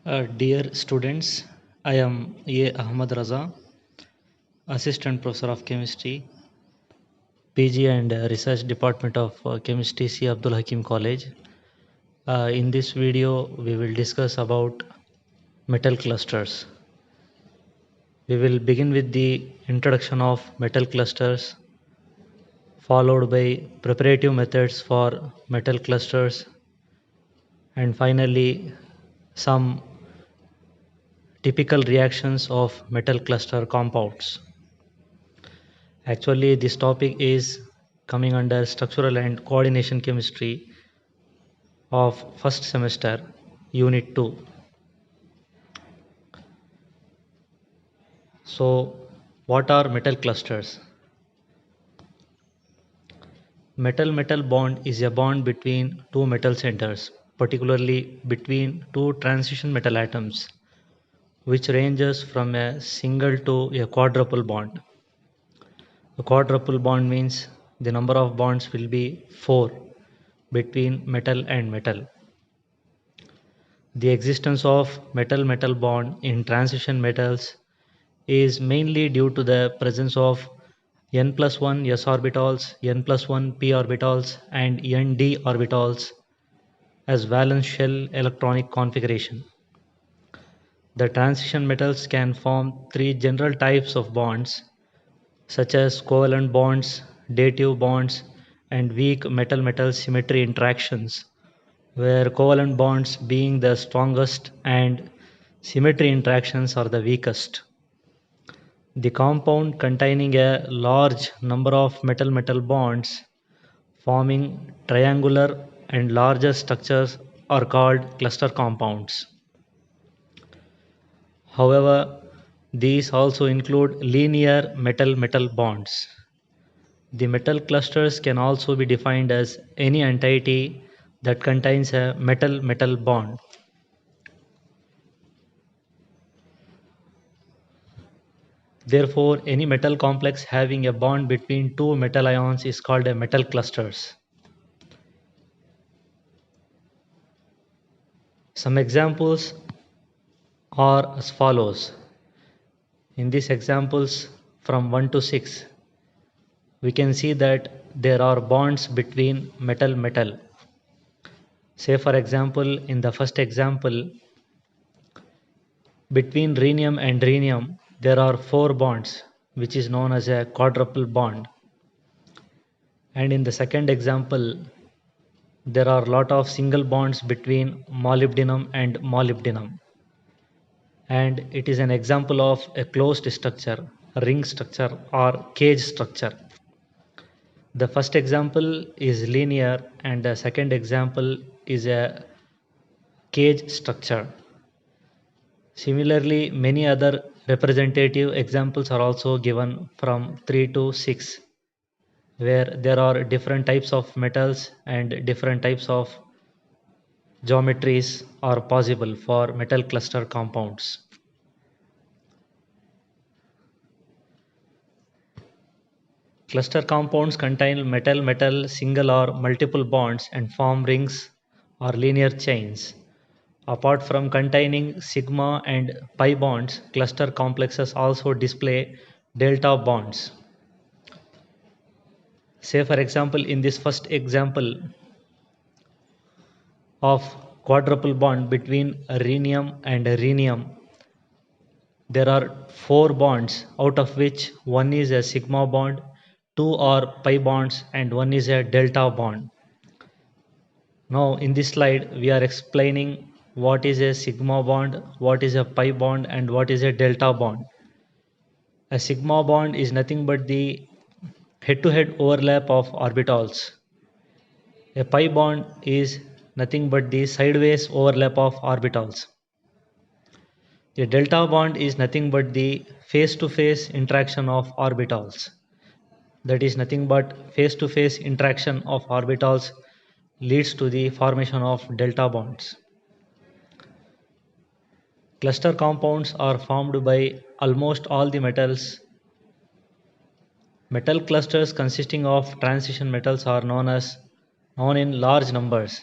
Dear students, I am Ahmed Raza, Assistant Professor of Chemistry, PG and Research Department of Chemistry, C. Abdul Hakeem College. In this video, we will discuss about metal clusters. We will begin with the introduction of metal clusters, followed by preparative methods for metal clusters, and finally some typical reactions of metal cluster compounds. Actually, this topic is coming under structural and coordination chemistry of first semester, unit 2. So, what are metal clusters? Metal-metal bond is a bond between two metal centers, particularly between two transition metal atoms, which ranges from a single to a quadruple bond. A quadruple bond means the number of bonds will be 4 between metal and metal. The existence of metal-metal bond in transition metals is mainly due to the presence of n plus 1 s orbitals, n plus 1 p orbitals and nd orbitals as valence shell electronic configuration. The transition metals can form three general types of bonds such as covalent bonds, dative bonds and weak metal-metal symmetry interactions, where covalent bonds being the strongest and symmetry interactions are the weakest. The compound containing a large number of metal-metal bonds forming triangular and larger structures are called cluster compounds. However, these also include linear metal-metal bonds. The metal clusters can also be defined as any entity that contains a metal-metal bond. Therefore, any metal complex having a bond between two metal ions is called a metal clusters. Some examples are as follows. In these examples from 1 to 6, we can see that there are bonds between metal-metal. Say for example, in the first example, between rhenium and rhenium, there are 4 bonds, which is known as a quadruple bond. And in the second example, there are a lot of single bonds between molybdenum and molybdenum. And it is an example of a closed structure, ring structure or cage structure. The first example is linear and the second example is a cage structure. Similarly, many other representative examples are also given from 3 to 6, where there are different types of metals and different types of geometries are possible for metal cluster compounds. Cluster compounds contain metal-metal single or multiple bonds and form rings or linear chains. Apart from containing sigma and pi bonds, cluster complexes also display delta bonds. Say for example, in this first example of quadruple bond between rhenium and rhenium, there are 4 bonds, out of which one is a sigma bond, 2 are pi bonds and one is a delta bond. Now in this slide we are explaining what is a sigma bond, what is a pi bond and what is a delta bond. A sigma bond is nothing but the head-to-head overlap of orbitals. A pi bond is nothing but the sideways overlap of orbitals. A delta bond is nothing but the face-to-face interaction of orbitals. That is nothing but face-to-face interaction of orbitals leads to the formation of delta bonds. Cluster compounds are formed by almost all the metals. Metal clusters consisting of transition metals are known in large numbers.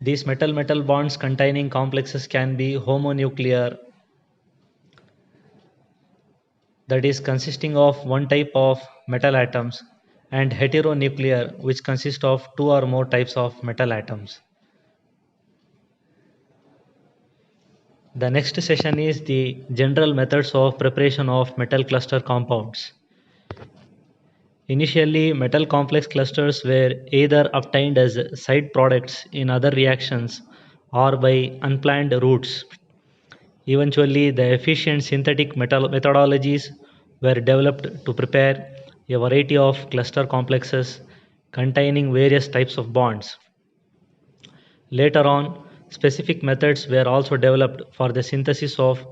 These metal-metal bonds containing complexes can be homonuclear, that is consisting of one type of metal atoms, and heteronuclear, which consist of two or more types of metal atoms. The next session is the general methods of preparation of metal cluster compounds. Initially, metal complex clusters were either obtained as side products in other reactions or by unplanned routes. Eventually, the efficient synthetic metal methodologies were developed to prepare a variety of cluster complexes containing various types of bonds. Later on, specific methods were also developed for the synthesis of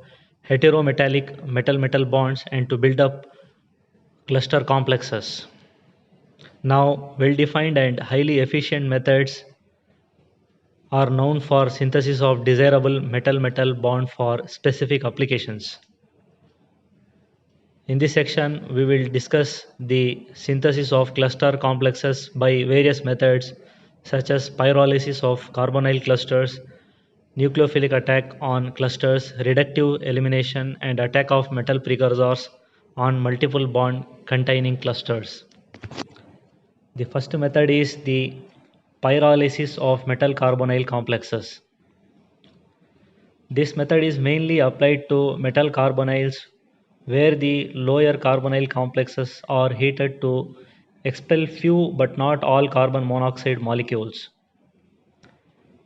heterometallic metal-metal bonds and to build up cluster complexes. Now, well-defined and highly efficient methods are known for synthesis of desirable metal-metal bond for specific applications. In this section, we will discuss the synthesis of cluster complexes by various methods such as pyrolysis of carbonyl clusters, nucleophilic attack on clusters, reductive elimination, and attack of metal precursors on multiple bond containing clusters. The first method is the pyrolysis of metal carbonyl complexes. This method is mainly applied to metal carbonyls where the lower carbonyl complexes are heated to expel few but not all carbon monoxide molecules.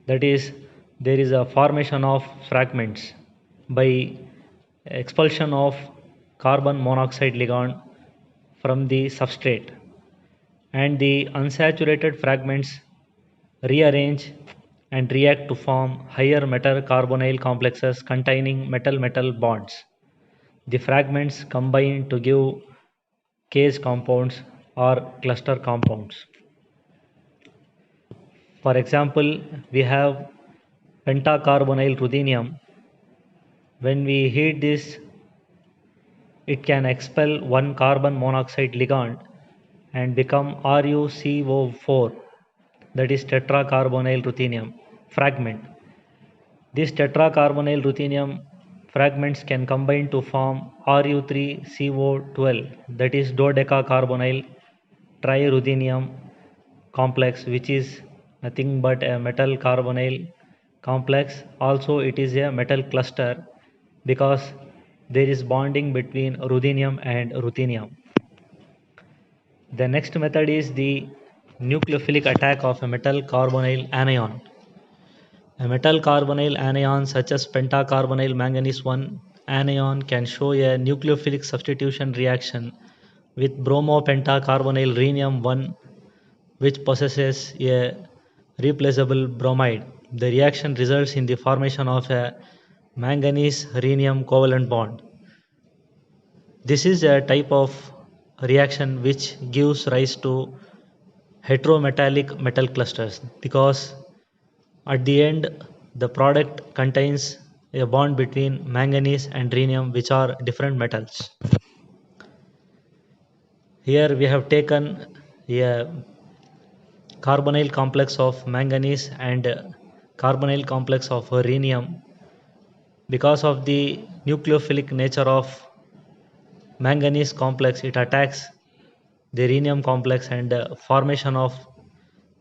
That is, there is a formation of fragments by expulsion of carbon monoxide ligand from the substrate, and the unsaturated fragments rearrange and react to form higher metal carbonyl complexes containing metal-metal bonds. The fragments combine to give case compounds or cluster compounds. For example, we have pentacarbonyl ruthenium. When we heat this, it can expel one carbon monoxide ligand and become RuCO4, that is tetracarbonyl ruthenium fragment. This tetracarbonyl ruthenium fragments can combine to form Ru3CO12, that is dodecacarbonyl triruthenium complex, which is nothing but a metal carbonyl complex. Also, it is a metal cluster because there is bonding between ruthenium and ruthenium. The next method is the nucleophilic attack of a metal carbonyl anion. A metal carbonyl anion such as pentacarbonyl manganese 1 anion can show a nucleophilic substitution reaction with bromopentacarbonyl rhenium 1, which possesses a replaceable bromide. The reaction results in the formation of a manganese rhenium covalent bond. This is a type of reaction which gives rise to heterometallic metal clusters because at the end the product contains a bond between manganese and rhenium, which are different metals. Here we have taken a carbonyl complex of manganese and carbonyl complex of rhenium. Because of the nucleophilic nature of manganese complex, it attacks the rhenium complex, and formation of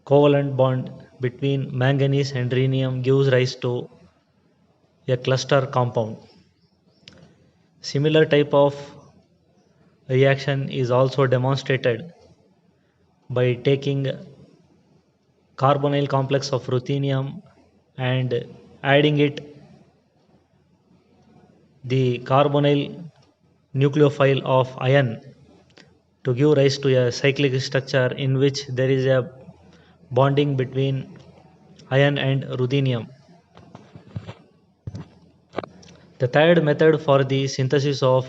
covalent bond between manganese and rhenium gives rise to a cluster compound. Similar type of reaction is also demonstrated by taking carbonyl complex of ruthenium and adding it the carbonyl nucleophile of iron to give rise to a cyclic structure in which there is a bonding between iron and ruthenium. The third method for the synthesis of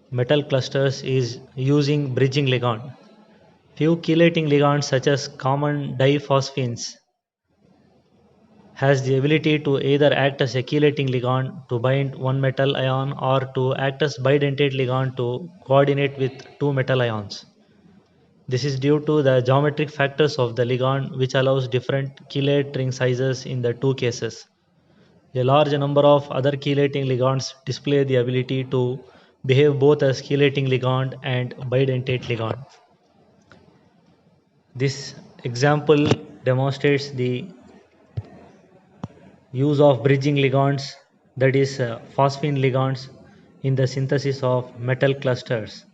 metal clusters is using bridging ligand. Few chelating ligands such as common diphosphenes has the ability to either act as a chelating ligand to bind one metal ion or to act as bidentate ligand to coordinate with two metal ions. This is due to the geometric factors of the ligand, which allows different chelate ring sizes in the two cases. A large number of other chelating ligands display the ability to behave both as chelating ligand and bidentate ligand. This example demonstrates the use of bridging ligands, that is phosphine ligands, in the synthesis of metal clusters.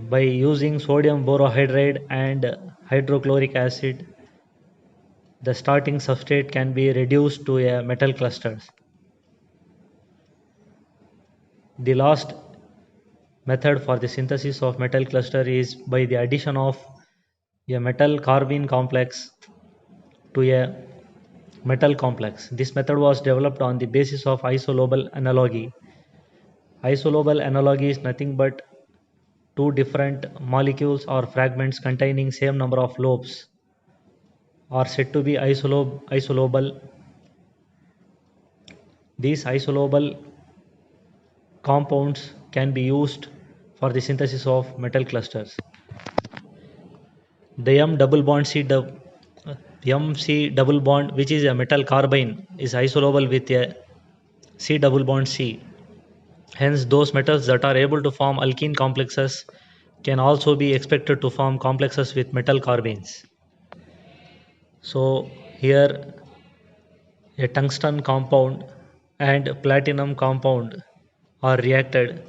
By using sodium borohydride and hydrochloric acid, the starting substrate can be reduced to a metal cluster. The last method for the synthesis of metal cluster is by the addition of a metal carbene complex to a metal complex. This method was developed on the basis of isolobal analogy. Isolobal analogy is nothing but two different molecules or fragments containing same number of lobes are said to be isolobal. These isolobal compounds can be used for the synthesis of metal clusters. The M double bond MC double bond, which is a metal carbene, is isolobal with a C double bond C. Hence, those metals that are able to form alkene complexes can also be expected to form complexes with metal carbenes. So here a tungsten compound and platinum compound are reacted,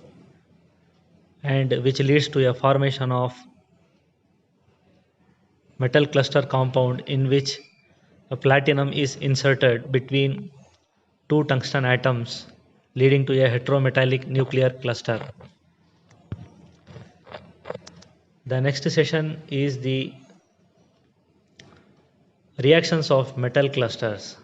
and which leads to a formation of metal cluster compound in which a platinum is inserted between two tungsten atoms, leading to a heterometallic nuclear cluster. The next session is the reactions of metal clusters.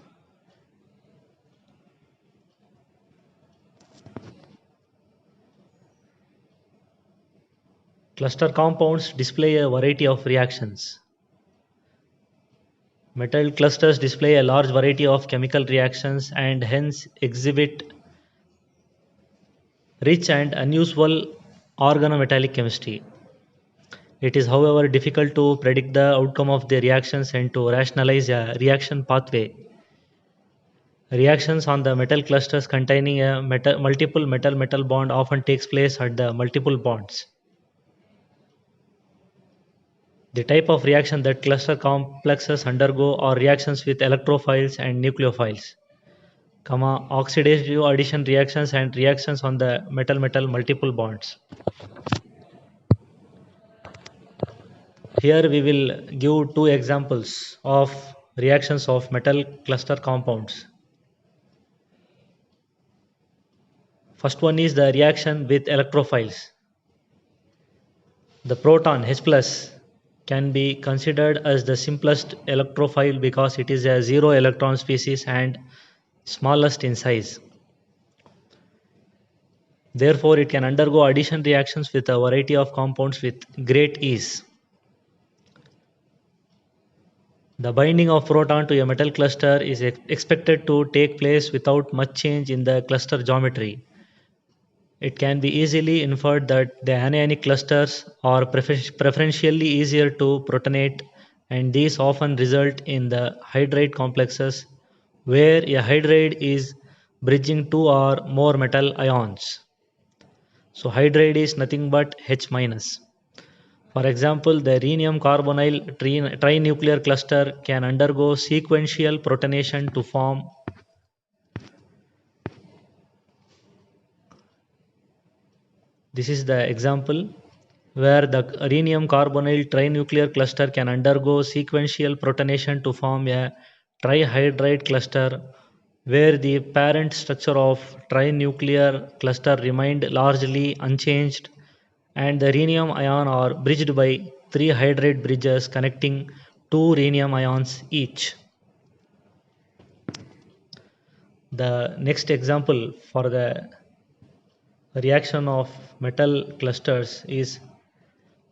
Cluster compounds display a variety of reactions. Metal clusters display a large variety of chemical reactions and hence exhibit rich and unusual organometallic chemistry. It is, however, difficult to predict the outcome of the reactions and to rationalize a reaction pathway. Reactions on the metal clusters containing a multiple metal-metal bond often takes place at the multiple bonds. The type of reaction that cluster complexes undergo are reactions with electrophiles and nucleophiles, oxidative addition reactions and reactions on the metal-metal multiple bonds. Here we will give two examples of reactions of metal cluster compounds. First one is the reaction with electrophiles. The proton H plus can be considered as the simplest electrophile because it is a zero electron species and smallest in size. Therefore, it can undergo addition reactions with a variety of compounds with great ease. The binding of proton to a metal cluster is expected to take place without much change in the cluster geometry. It can be easily inferred that the anionic clusters are preferentially easier to protonate, and these often result in the hydride complexes where a hydride is bridging two or more metal ions. So hydride is nothing but H minus. For example, the rhenium carbonyl trinuclear cluster can undergo sequential protonation to form this is the example where the rhenium carbonyl trinuclear cluster can undergo sequential protonation to form a trihydride cluster where the parent structure of trinuclear cluster remained largely unchanged and the rhenium ion are bridged by three hydride bridges connecting two rhenium ions each. The next example for the reaction of metal clusters is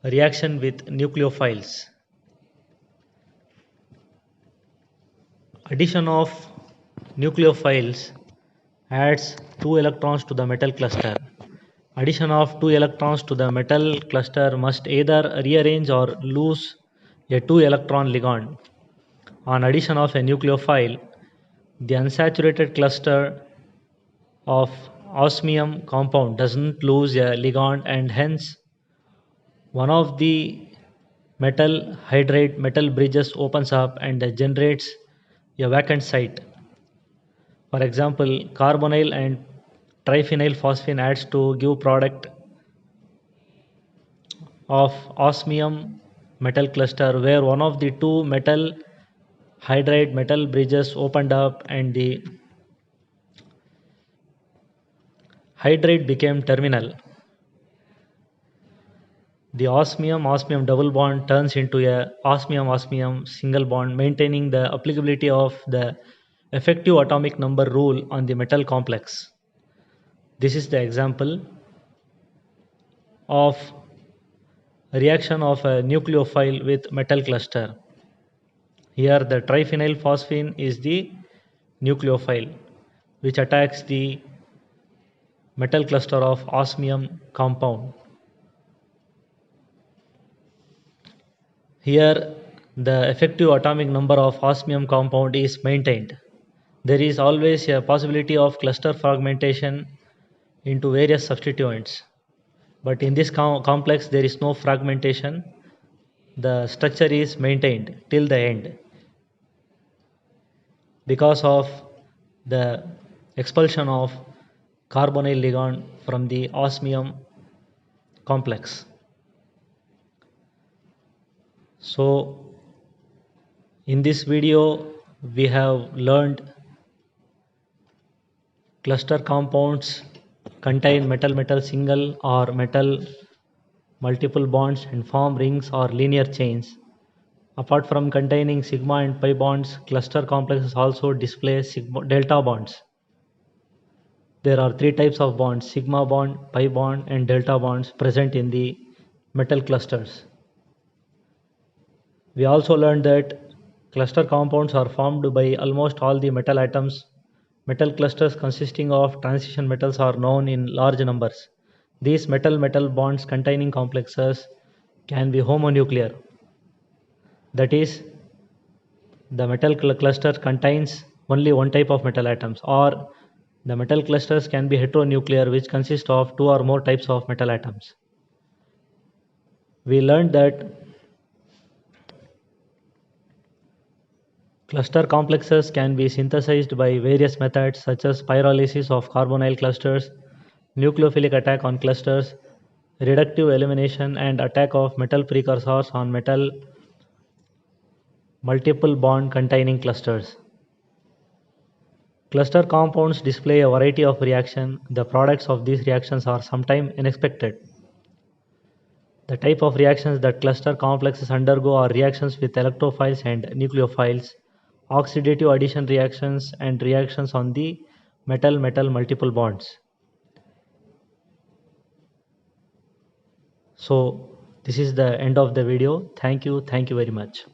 a reaction with nucleophiles. Addition of nucleophiles adds two electrons to the metal cluster. Addition of two electrons to the metal cluster must either rearrange or lose a two electron ligand. On addition of a nucleophile, the unsaturated cluster of osmium compound doesn't lose a ligand, and hence one of the metal hydride metal bridges opens up and generates a vacant site. For example, carbonyl and triphenyl phosphine adds to give product of osmium metal cluster where one of the two metal hydride metal bridges opened up and the hydride became terminal. The osmium-osmium double bond turns into a osmium-osmium single bond, maintaining the applicability of the effective atomic number rule on the metal complex. This is the example of reaction of a nucleophile with metal cluster. Here the triphenyl phosphine is the nucleophile which attacks the metal cluster of osmium compound. Here the effective atomic number of osmium compound is maintained. There is always a possibility of cluster fragmentation into various substituents, but in this complex there is no fragmentation. The structure is maintained till the end because of the expulsion of carbonyl ligand from the osmium complex. So in this video we have learned cluster compounds contain metal-metal single or metal multiple bonds and form rings or linear chains. Apart from containing sigma and pi bonds, cluster complexes also display delta bonds. There are three types of bonds: sigma bond, pi bond, and delta bonds present in the metal clusters. We also learned that cluster compounds are formed by almost all the metal atoms. Metal clusters consisting of transition metals are known in large numbers. These metal-metal bonds containing complexes can be homonuclear. That is, the metal cluster contains only one type of metal atoms, or the metal clusters can be heteronuclear, which consist of two or more types of metal atoms. We learned that cluster complexes can be synthesized by various methods such as pyrolysis of carbonyl clusters, nucleophilic attack on clusters, reductive elimination, and attack of metal precursors on metal multiple bond containing clusters. Cluster compounds display a variety of reactions. The products of these reactions are sometimes unexpected. The type of reactions that cluster complexes undergo are reactions with electrophiles and nucleophiles, oxidative addition reactions, and reactions on the metal-metal multiple bonds. So this is the end of the video. Thank you very much.